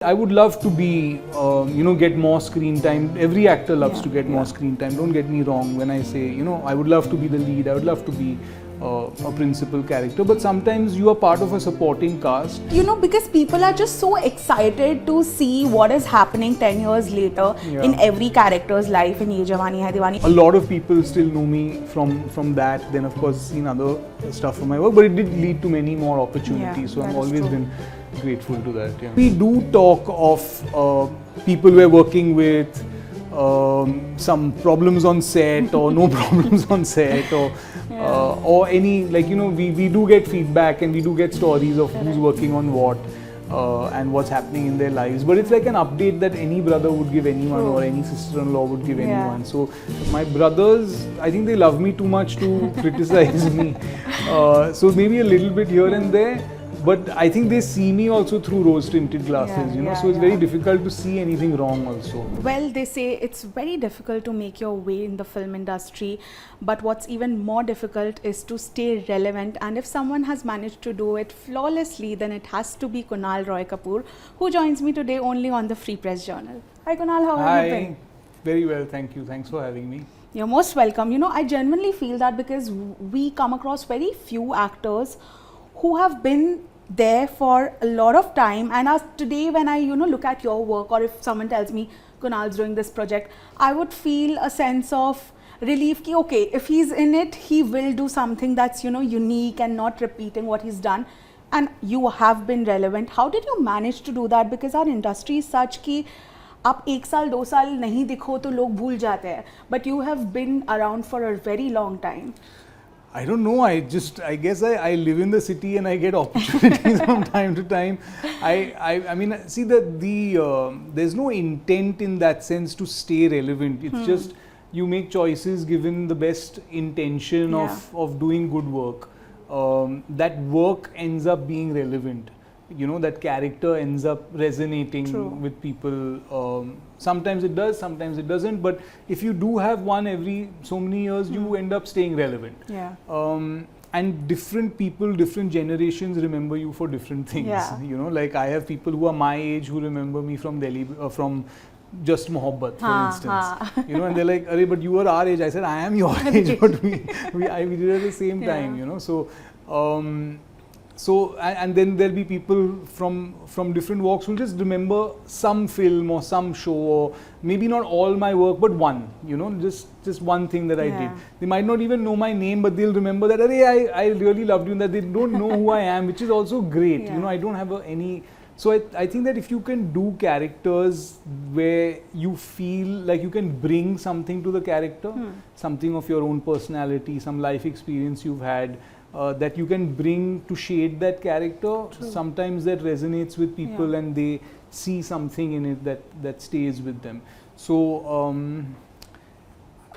I would love to be, get more screen time. Every actor loves to get more screen time. Don't get me wrong when I say, I would love to be the lead. I would love to be a principal character. But sometimes you are part of a supporting cast. Because people are just so excited to see what is happening 10 years later in every character's life in Yeh Jawaani Hai Deewani. A lot of people still know me from that. Then of course seen other stuff from my work. But it did lead to many more opportunities. So I've always been grateful to that. Yeah. We do talk of people we're working with, some problems on set or no problems on set, or any, we do get feedback and we do get stories of who's working on what and what's happening in their lives. But it's like an update that any brother would give anyone or any sister-in-law would give anyone. So my brothers, I think they love me too much to criticize me. So maybe a little bit here and there. But I think they see me also through rose-tinted glasses, so it's very difficult to see anything wrong also. Well, they say it's very difficult to make your way in the film industry, but what's even more difficult is to stay relevant, and if someone has managed to do it flawlessly, then it has to be Kunaal Roy Kapur, who joins me today only on the Free Press Journal. Hi Kunaal, how have you been? Very well, thank you. Thanks for having me. You're most welcome. I genuinely feel that because we come across very few actors who have been there for a lot of time, and as today when I look at your work, or if someone tells me Kunal's doing this project, I would feel a sense of relief ki okay, if he's in it, he will do something that's unique and not repeating what he's done. And you have been relevant. How did you manage to do that? Because our industry is such ki आप 1 साल 2 साल नहीं दिखो तो लोग भूल जाते हैं, but you have been around for a very long time. I don't know. I guess I live in the city and I get opportunities from time to time. I mean, see there's no intent in that sense to stay relevant. It's just you make choices given the best intention of doing good work. That work ends up being relevant. That character ends up resonating with people. Sometimes it does, sometimes it doesn't. But if you do have one every so many years, you end up staying relevant. Yeah. And different people, different generations remember you for different things. Yeah. Like I have people who are my age who remember me from Delhi, from Just Mohabbat, for instance. And they're like, "Arey, but you were our age." I said, "I am your age, but we did it at the same time." So, and then there'll be people from different walks who just remember some film or some show, or maybe not all my work, but one, just one thing that I did. They might not even know my name, but they'll remember that, I really loved you, and that they don't know who I am, which is also great. I don't have any. So I think that if you can do characters where you feel like you can bring something to the character, something of your own personality, some life experience you've had, that you can bring to shade that character, sometimes that resonates with people and they see something in it that stays with them. So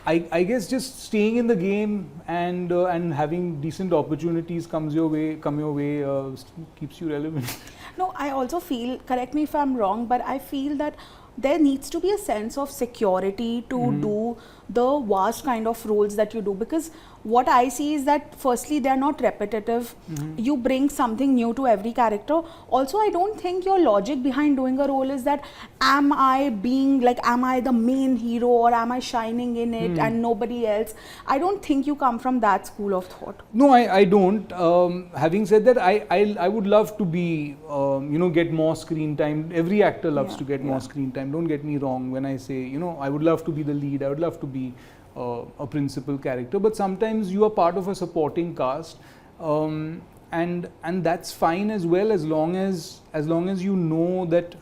I guess just staying in the game and having decent opportunities come your way keeps you relevant. No, I also feel, correct me if I'm wrong, but I feel that there needs to be a sense of security to do the vast kind of roles that you do, because what I see is that firstly they're not repetitive. You bring something new to every character. Also, I don't think your logic behind doing a role is that am I the main hero, or am I shining in it and nobody else? I don't think you come from that school of thought. No, I don't. Having said that, I would love to be get more screen time. Every actor loves to get more screen time. Don't get me wrong when I say I would love to be the lead. I would love to be a principal character, but sometimes you are part of a supporting cast, and that's fine as well, as long as you know that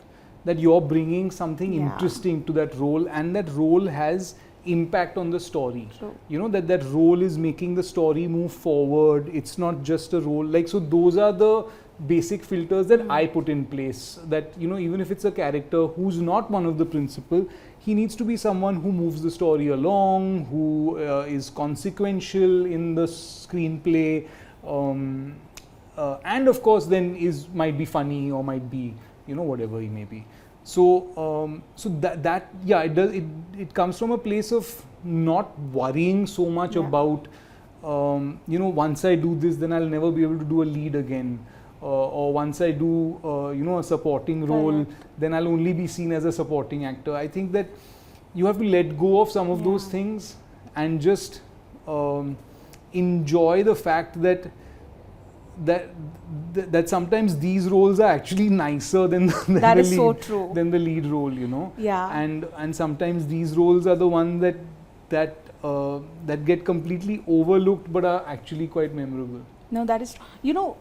you're bringing something interesting to that role, and that role has impact on the story. That role is making the story move forward. It's not just a role. So those are the basic filters that I put in place, that even if it's a character who's not one of the principal, he needs to be someone who moves the story along, who is consequential in the screenplay, and of course then might be funny, or might be whatever he may be. So it comes from a place of not worrying so much about once I do this, then I'll never be able to do a lead again. or once I do a supporting role, then I'll only be seen as a supporting actor. I think that you have to let go of some of those things and just enjoy the fact that sometimes these roles are actually nicer than that is so true, than the lead role, and sometimes these roles are the ones that get completely overlooked but are actually quite memorable. No, that is, your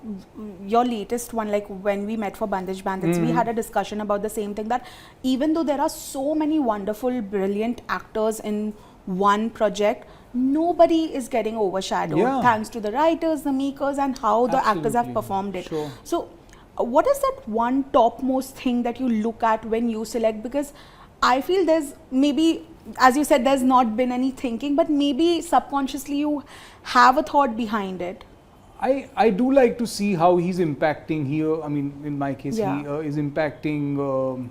latest one, like when we met for Bandage Bandits, we had a discussion about the same thing, that even though there are so many wonderful, brilliant actors in one project, nobody is getting overshadowed thanks to the writers, the makers, and how the actors have performed it. Sure. So what is that one topmost thing that you look at when you select? Because I feel there's maybe, as you said, there's not been any thinking, but maybe subconsciously you have a thought behind it. I do like to see how he's impacting here. I mean, in my case, he is impacting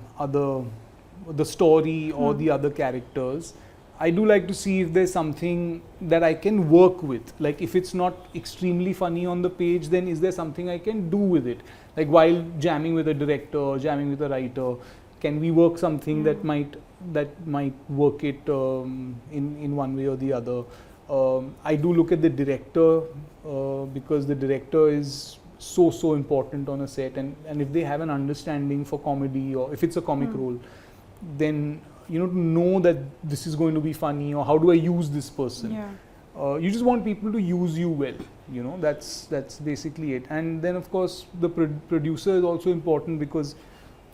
the story or the other characters. I do like to see if there's something that I can work with. Like if it's not extremely funny on the page, then is there something I can do with it? Like while jamming with a director, jamming with a writer, can we work something that might work it in one way or the other? I do look at the director because the director is so important on a set, and if they have an understanding for comedy, or if it's a comic role, then to know that this is going to be funny, or how do I use this person. You just want people to use you well, that's basically it. And then of course the producer is also important, because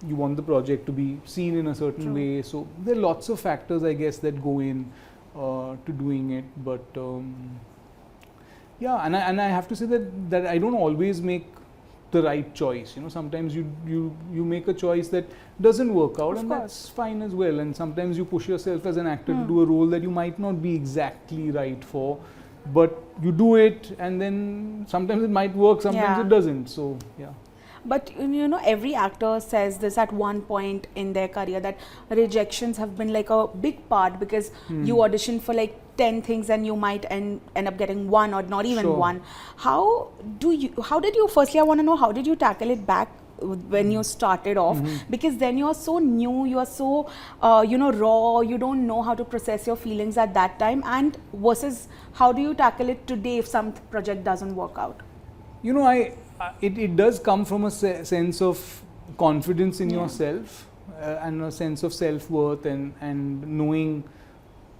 you want the project to be seen in a certain way. So there are lots of factors, I guess, that go in to doing it. But and I have to say that I don't always make the right choice. Sometimes you make a choice that doesn't work out, and that's fine as well. And sometimes you push yourself as an actor to do a role that you might not be exactly right for, but you do it, and then sometimes it might work, sometimes it doesn't. So But every actor says this at one point in their career, that rejections have been like a big part, because you audition for like 10 things and you might end up getting one or not even one. How did you, firstly I want to know, how did you tackle it back when you started off? Because then you are so new, you are so raw, you don't know how to process your feelings at that time, and versus how do you tackle it today if some project doesn't work out? It does come from a sense of confidence in yourself, and a sense of self-worth, and knowing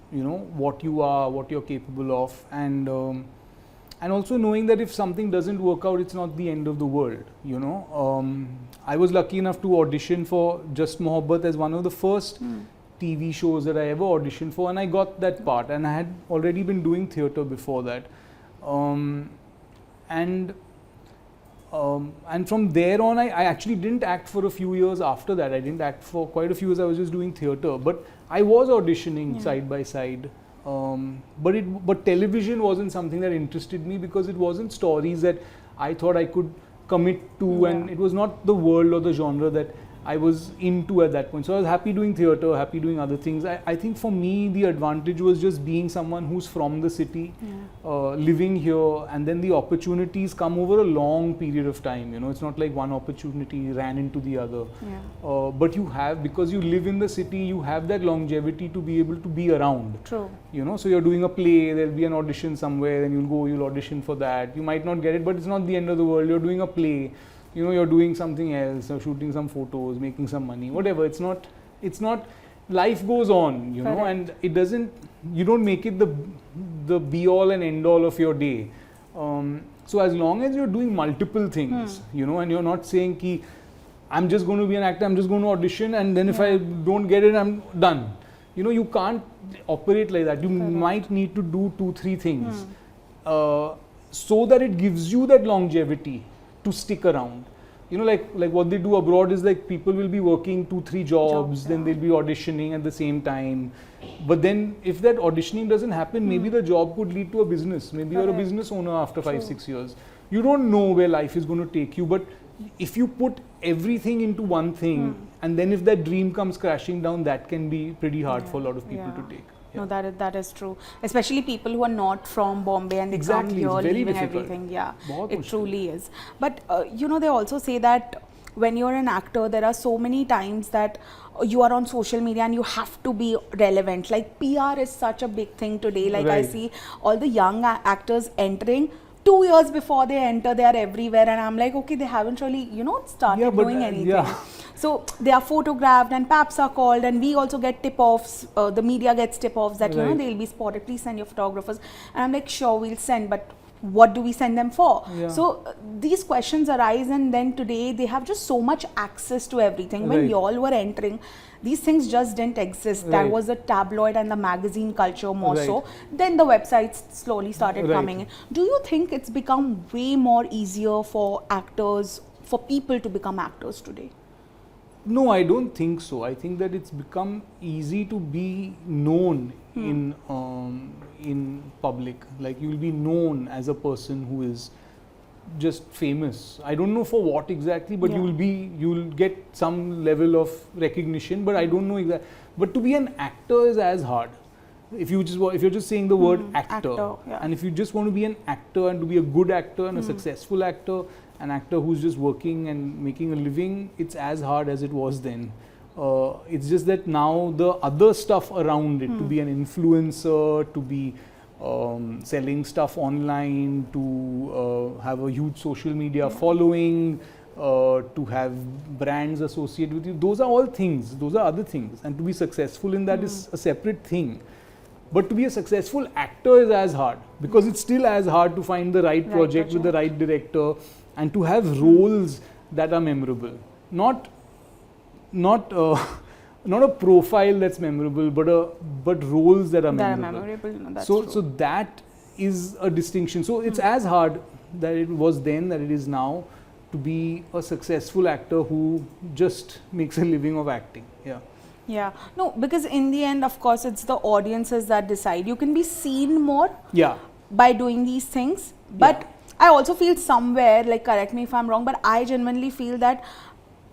what you are, what you're capable of, and also knowing that if something doesn't work out, it's not the end of the world. I was lucky enough to audition for Just Mohabbat as one of the first TV shows that I ever auditioned for, and I got that part, and I had already been doing theatre before that, and from there on, I actually didn't act for a few years after that. I didn't act for quite a few years. I was just doing theatre, but I was auditioning side by side. But television wasn't something that interested me, because it wasn't stories that I thought I could commit to, and it was not the world or the genre that I was into at that point. So I was happy doing theatre, happy doing other things. I think for me the advantage was just being someone who's from the city, living here, and then the opportunities come over a long period of time. It's not like one opportunity ran into the other. But you have, because you live in the city, you have that longevity to be able to be around. True. So you're doing a play, there'll be an audition somewhere, and you'll audition for that. You might not get it, but it's not the end of the world. You're doing a play. You're doing something else, or shooting some photos, making some money, whatever. It's not, life goes on, and it doesn't, you don't make it the be all and end all of your day. So as long as you're doing multiple things, and you're not saying ki, I'm just going to be an actor, I'm just going to audition, and then if I don't get it, I'm done. You can't operate like that. You might need to do 2-3 things so that it gives you that longevity to stick around. Like what they do abroad is like people will be working 2-3 jobs, then they'll be auditioning at the same time. But then if that auditioning doesn't happen, maybe the job could lead to a business. Maybe you're a business owner after 5-6 years. You don't know where life is going to take you, but if you put everything into one thing, and then if that dream comes crashing down, that can be pretty hard for a lot of people to take. No, that is true. Especially people who are not from Bombay and they come here, it's very leaving difficult. everything. Yeah, बहुत it मुश्किल truly is. But you know, they also say that when you're an actor, there are so many times that you are on social media and you have to be relevant. Like PR is such a big thing today. Like I Right. see all the young actors entering. 2 years before they enter, they are everywhere, and I'm like, okay, they haven't really, you know, started Yeah, but, doing anything. yeah. So they are photographed and paps are called, and we also get tip-offs. The media gets tip-offs that, you know, Right. they'll be spotted. Please send your photographers. And I'm like, sure, we'll send, but what do we send them for? Yeah. So these questions arise, and then today they have just so much access to everything. When Right. y'all were entering, these things just didn't exist. There Right. was the tabloid and the magazine culture more Right. so. Then the websites slowly started Right. coming in. Do you think it's become way more easier for actors, for people to become actors today? No, I don't think so. I think that it's become easy to be known in public. Like you'll be known as a person who is just famous. I don't know for what exactly, but Yeah. you'll get some level of recognition. But I don't know exactly. But to be an actor is as hard. If you're just saying the word actor, yeah. and if you just want to be an actor and to be a good actor and a successful actor, an actor who's just working and making a living, it's as hard as it was then. It's just that now the other stuff around it, to be an influencer, to be selling stuff online, to have a huge social media following, to have brands associated with you, those are all things, those are other things. And to be successful in that is a separate thing. But to be a successful actor is as hard, because it's still as hard to find the right project with the right director and to have roles that are memorable. Not a profile that's memorable, but roles that are memorable. No, that's So true. that is a distinction. So it's as hard that it was then that it is now to be a successful actor who just makes a living of acting. Yeah. Yeah, no, because in the end, of course, it's the audiences that decide. You can be seen more Yeah. by doing these things, but I also feel somewhere, like, correct me if I'm wrong, but I genuinely feel that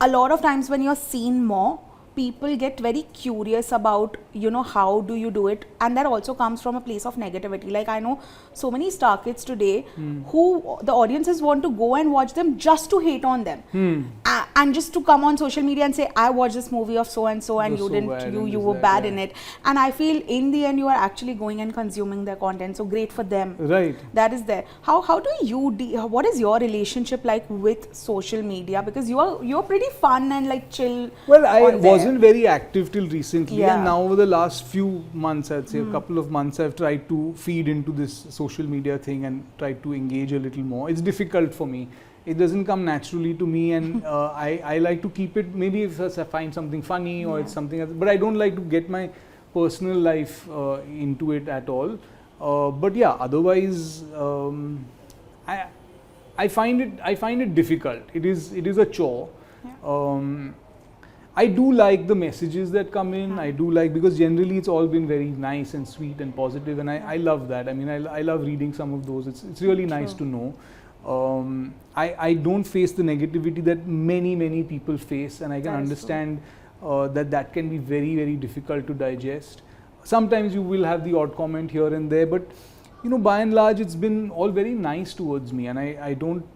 a lot of times when you're seen more, people get very curious about, you know, how do you do it, and that also comes from a place of negativity. Like, I know so many star kids today who the audiences want to go and watch them just to hate on them, and just to come on social media and say, I watched this movie of so and so and You're you so bad didn't, and you this, were that, bad yeah. in it. And I feel in the end you are actually going and consuming their content, so great for them. Right. That is there. How do you what is your relationship like with social media? Because you're pretty fun and like chill. Well, I on there. wasn't very active till recently, Yeah. and now over the last few months, I'd say a couple of months, I've tried to feed into this social media thing and tried to engage a little more. It's difficult for me. It doesn't come naturally to me, and I like to keep it, maybe if I find something funny or it's something else, but I don't like to get my personal life into it at all. But yeah, otherwise, I find it difficult. It is a chore. I do like the messages that come in. I do like, because generally it's all been very nice and sweet and positive, and I love that. I mean, I love reading some of those. It's really nice to know. I don't face the negativity that many people face, and I can understand that can be very, very difficult to digest. Sometimes you will have the odd comment here and there, but you know, by and large, it's been all very nice towards me, and I don't.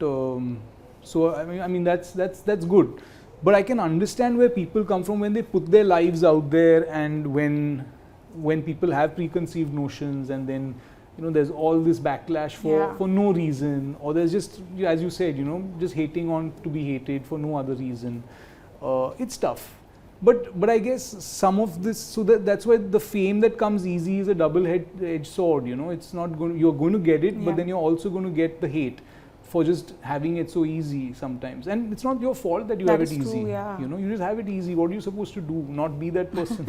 So I mean that's good. But I can understand where people come from when they put their lives out there, and when people have preconceived notions, and then, you know, there's all this backlash for no reason, or there's just, as you said, you know, just hating on to be hated for no other reason. It's tough. But I guess some of this, so that's why the fame that comes easy is a double-edged sword. You know, it's not going. You're going to get it, but then you're also going to get the hate for just having it so easy sometimes. And it's not your fault that you have it easy. True, yeah. You know, you just have it easy. What are you supposed to do? Not be that person.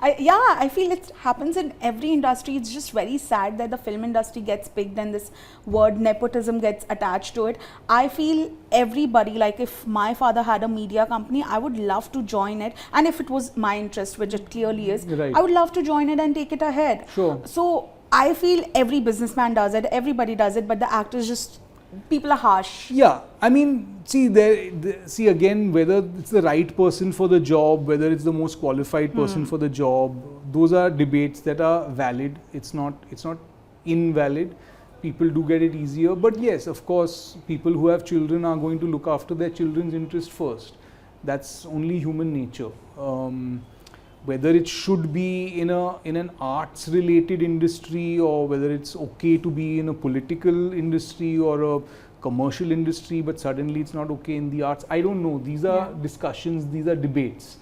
I feel it happens in every industry. It's just very sad that the film industry gets picked and this word nepotism gets attached to it. I feel everybody, like if my father had a media company, I would love to join it. And if it was my interest, which it clearly is, Right. I would love to join it and take it ahead. Sure. So I feel every businessman does it, everybody does it, but the actors just, people are harsh. Yeah, I mean, see again, whether it's the right person for the job, whether it's the most qualified person for the job, those are debates that are valid. It's not invalid. People do get it easier, but yes, of course, people who have children are going to look after their children's interest first. That's only human nature. Whether it should be in an arts related industry, or whether it's okay to be in a political industry or a commercial industry, but suddenly it's not okay in the arts, I don't know. These are discussions, these are debates.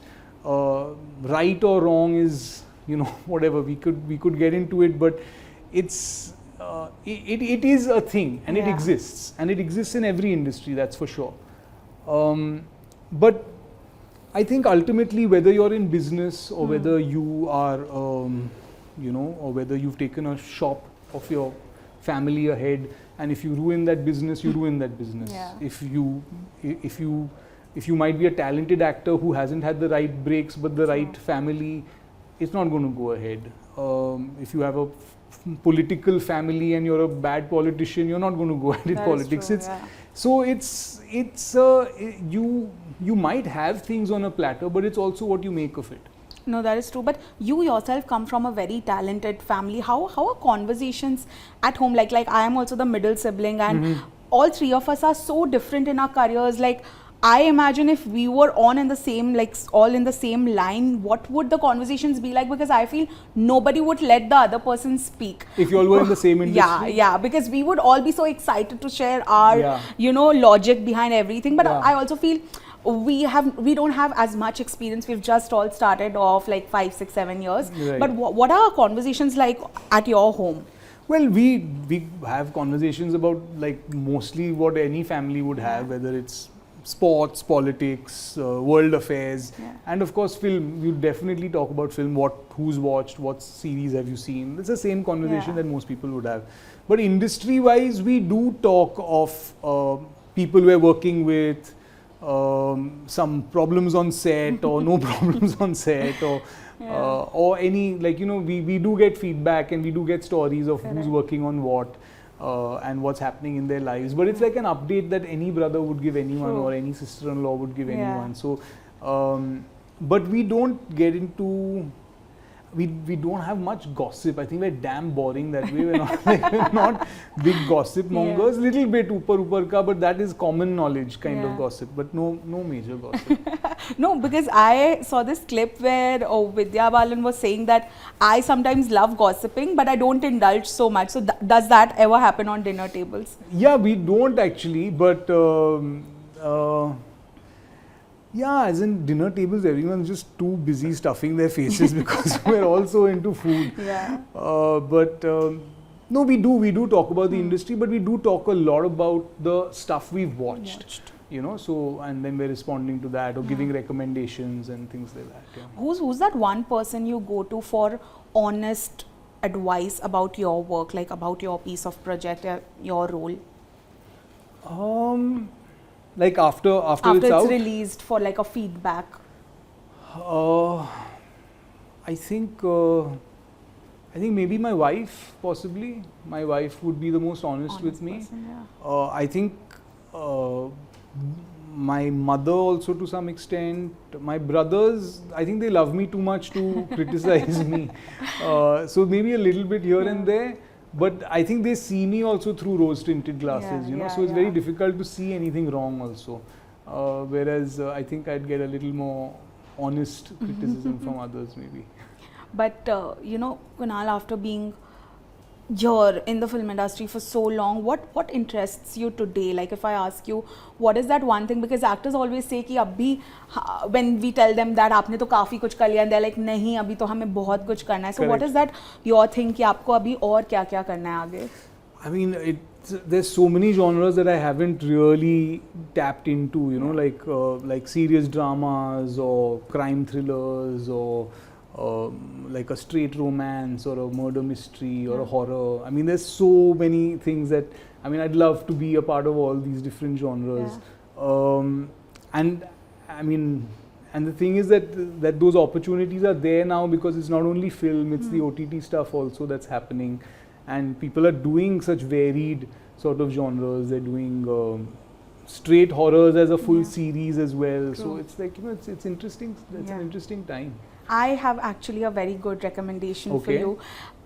Right or wrong is, whatever, we could get into it, but it's it is a thing, and it exists in every industry, that's for sure. But I think ultimately, whether you're in business or whether you are, or whether you've taken a shop of your family ahead, and if you ruin that business, you ruin that business. Yeah. If you might be a talented actor who hasn't had the right breaks but the right family, it's not going to go ahead. If you have a political family and you're a bad politician, you're not going to go ahead in politics. True, So you might have things on a platter, but it's also what you make of it. No, that is true. But you yourself come from a very talented family. How are conversations at home? Like I am also the middle sibling, and all three of us are so different in our careers. Like, I imagine if we were all in the same line, what would the conversations be like? Because I feel nobody would let the other person speak. If you all were in the same industry? Yeah, because we would all be so excited to share our, logic behind everything. But I also feel we don't have as much experience. We've just all started off like 5, 6, 7 years. Right. But what are conversations like at your home? Well, we have conversations about like mostly what any family would have, whether it's sports, politics, world affairs, and of course film. We definitely talk about film, who's watched, what series have you seen. It's the same conversation that most people would have. But industry wise, we do talk of people we're working with, some problems on set or no problems on set, or any, like, we do get feedback and we do get stories of who's working on what. And what's happening in their lives, but it's like an update that any brother would give anyone, or any sister-in-law would give anyone. So, but we don't get into, we don't have much gossip. I think we're damn boring that way. We're not we're not big gossip mongers. Little bit upar ka, but that is common knowledge kind of gossip, but no major gossip. No, because I saw this clip where Vidya Balan was saying that I sometimes love gossiping, but I don't indulge so much. So does that ever happen on dinner tables? Yeah, we don't actually, but as in dinner tables, everyone's just too busy stuffing their faces because we're also into food. But no, we do talk about the industry, but we do talk a lot about the stuff we've watched. So, and then we're responding to that, or giving recommendations and things like that. Yeah. Who's that one person you go to for honest advice about your work, like about your piece of project, your role? Like after it's out? Released, for like a feedback. I think maybe my wife, possibly. My wife would be the most honest with me. Person, I think my mother also, to some extent. My brothers, I think they love me too much to criticize me. So maybe a little bit here and there. But I think they see me also through rose-tinted glasses, so it's very difficult to see anything wrong also. Whereas I think I'd get a little more honest criticism from others maybe. But Kunaal, after being here in the film industry for so long, what interests you today? Like, if I ask you, what is that one thing? Because actors always say कि अभी, when we tell them that आपने तो काफी कुछ कर लिया, and they're like, नहीं, अभी तो हमें बहुत कुछ करना है. So what is that your thing कि आपको अभी और क्या क्या करना है आगे? I mean, there's so many genres that I haven't really tapped into, like serious dramas or crime thrillers, or like a straight romance or a murder mystery or a horror. I mean, there's so many things that, I'd love to be a part of all these different genres. And the thing is that those opportunities are there now, because it's not only film, it's the OTT stuff also that's happening. And people are doing such varied sort of genres. They're doing straight horrors as a full Yeah. series as well. So True. it's like, you know, it's interesting. It's Yeah. an interesting time. I have actually a very good recommendation for Okay. you.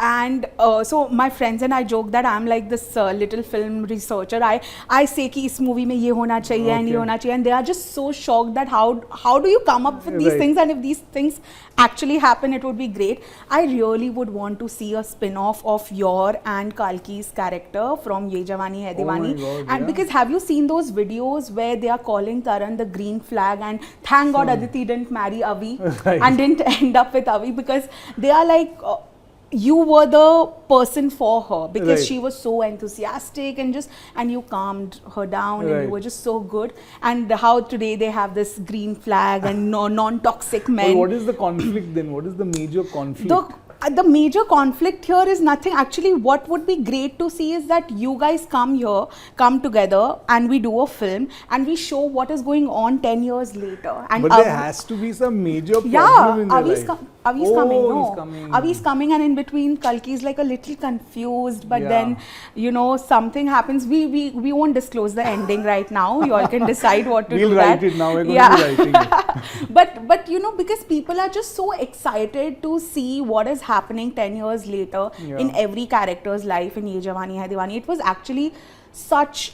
And so my friends and I joke that I'm like this little film researcher. I say कि इस movie में ये होना चाहिए and ये Okay. होना चाहिए, and they are just so shocked that how do you come up with these Right. things, and if these things actually happen, it would be great. I really would want to see a spin-off of your and Kalki's character from Yeh Jawaani Hai Deewani. Oh my God, And yeah. because have you seen those videos where they are calling Taran the green flag, and thank God Aditi didn't marry Avi Right. and didn't end up with Avi, because they are like you were the person for her because Right. she was so enthusiastic and you calmed her down and Right. you were just so good. And how today they have this green flag and non-toxic men. Well, what is the conflict then? What is the major conflict? The major conflict here is nothing. Actually, what would be great to see is that you guys come together and we do a film and we show what is going on 10 years later. And But there has to be some major problem in their Avi's life. Avi's Oh, coming. No, he's coming. Avi's coming, and in between, Kalki's like a little confused. But Yeah. then, you know, something happens. We won't disclose the ending right now. You all can decide what to We'll do. write that. it now. We're going to be writing it. But you know, because people are just so excited to see what is happening 10 years later Yeah. in every character's life in Yeh Jawaani Hai Deewani. It was actually such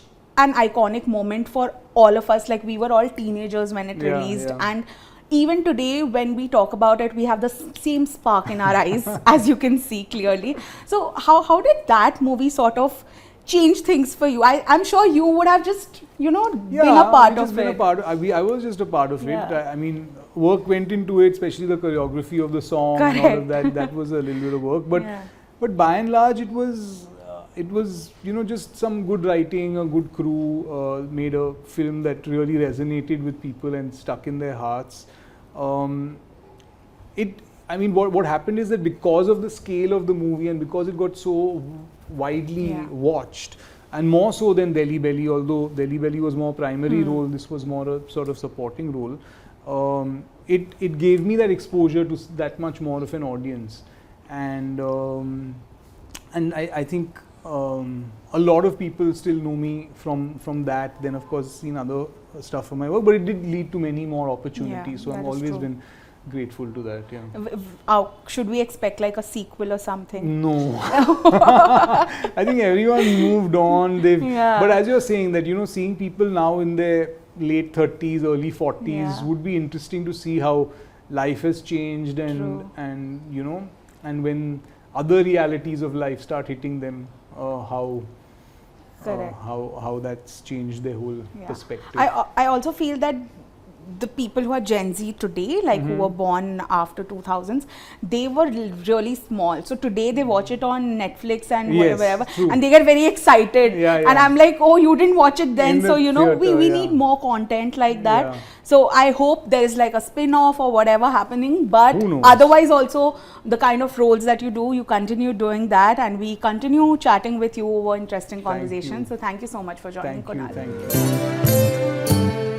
an iconic moment for all of us. Like, we were all teenagers when it Yeah, released, yeah. and even today when we talk about it, we have the same spark in our eyes, as you can see clearly. So how did that movie sort of change things for you? I'm sure you would have just, you know, been a part I've just of been it. a part. I was just a part of Yeah. it. I mean, work went into it, especially the choreography of the song and all of that. That was a little bit of work, but Yeah. but by and large, it was you know, just some good writing, a good crew made a film that really resonated with people and stuck in their hearts. I mean, what happened is that because of the scale of the movie and because it got so widely Yeah. watched, and more so than Delhi Belly, although Delhi Belly was more primary role, this was more a sort of supporting role. It gave me that exposure to that much more of an audience, and I think a lot of people still know me from that. Then of course seen other stuff from my work, but it did lead to many more opportunities. So that I've is always true. been grateful to that. Yeah. Should we expect like a sequel or something? No, I think everyone moved on. Yeah. But as you're saying that, you know, seeing people now in their late 30s, early 40s Yeah. would be interesting to see how life has changed True. and you know, and when other realities of life start hitting them, Correct. how that's changed their whole Yeah. perspective. I also feel that the people who are Gen Z today, like who were born after 2000s, they were really small. So today they watch it on Netflix and Yes, whatever, true. and they get very excited. Yeah, And yeah. I'm like, oh, you didn't watch it then. In the So, you know, we theatre, need yeah. more content like that. Yeah. So I hope there's like a spin-off or whatever happening. But Who knows? otherwise also, the kind of roles that you do, you continue doing that, and we continue chatting with you over interesting Thank conversations. you. So thank you so much for joining, Thank you. Kunaal. Thank you.